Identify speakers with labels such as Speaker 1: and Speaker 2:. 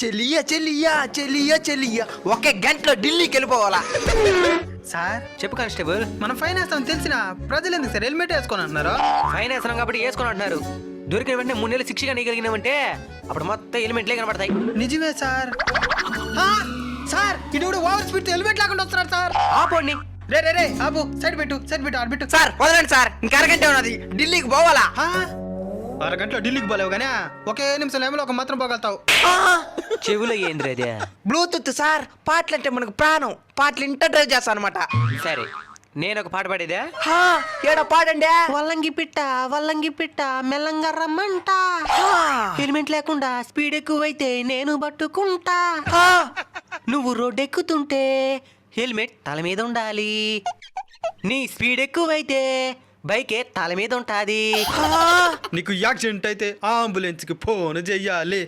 Speaker 1: చెలియా చెలియా చెలియా చెలియా ఒకే గంటలో ఢిల్లీకి వెళ్ళిపోవాలా?
Speaker 2: సార్
Speaker 3: చెప్పు కానిస్టేబుల్.
Speaker 2: మనం ఫైన్ వేస్తామని తెలిసిన ప్రజలు ఎందుకు సార్ హెల్మెట్ వేసుకొని అంటున్నారు?
Speaker 3: ఫైన్ వేస్తున్నాం కాబట్టి వేసుకొని అంటున్నారు. దొరికిన వెంటనే 3 నెలలు శిక్షగా నీగలిగినామంటే అప్పుడు మొత్తం ఎలిమెంట్లే కనబడతాయి.
Speaker 2: నిజమే సార్. సార్ ఇటు ఓవర్ స్పీడ్ హెల్మెట్ లేకుండా వస్తున్నారు సార్.
Speaker 3: ఆపోండి.
Speaker 2: రే రే రే ఆపు, సైడ్ పెట్టు ఆడ పెట్టు.
Speaker 1: సార్ వదలండి సార్, ఇంకా అరగంట ఉన్నది, ఢిల్లీకి పోవాలా?
Speaker 2: అరగంటలో ఢిల్లీకి పోలేవు కానీ ఒకే నిమిషంలో ఏమో ఒక మాత్రం పోగలుగుతావు.
Speaker 3: చెవులో ఏంద్ర అదే?
Speaker 1: బ్లూటూత్ సార్, పాటలు అంటే మనకు ప్రాణం, పాటలు ఇంటర్ డ్రైవ్ చేస్తా అనమాట.
Speaker 3: సరే నేను ఒక పాట పాడేదా?
Speaker 1: ఏడా పాడండి.
Speaker 4: వల్లంగి పిట్ట మెల్లంగా రమ్మంట, హెల్మెట్ లేకుండా స్పీడ్ ఎక్కువైతే నేను పట్టుకుంటా, నువ్వు రోడ్ ఎక్కుతుంటే హెల్మెట్ తల మీద ఉండాలి, నీ స్పీడ్ ఎక్కువైతే బైకే తల మీద ఉంటాది.
Speaker 2: నీకు యాక్సిడెంట్ అయితే అంబులెన్స్ కి ఫోన్ చెయ్యాలి.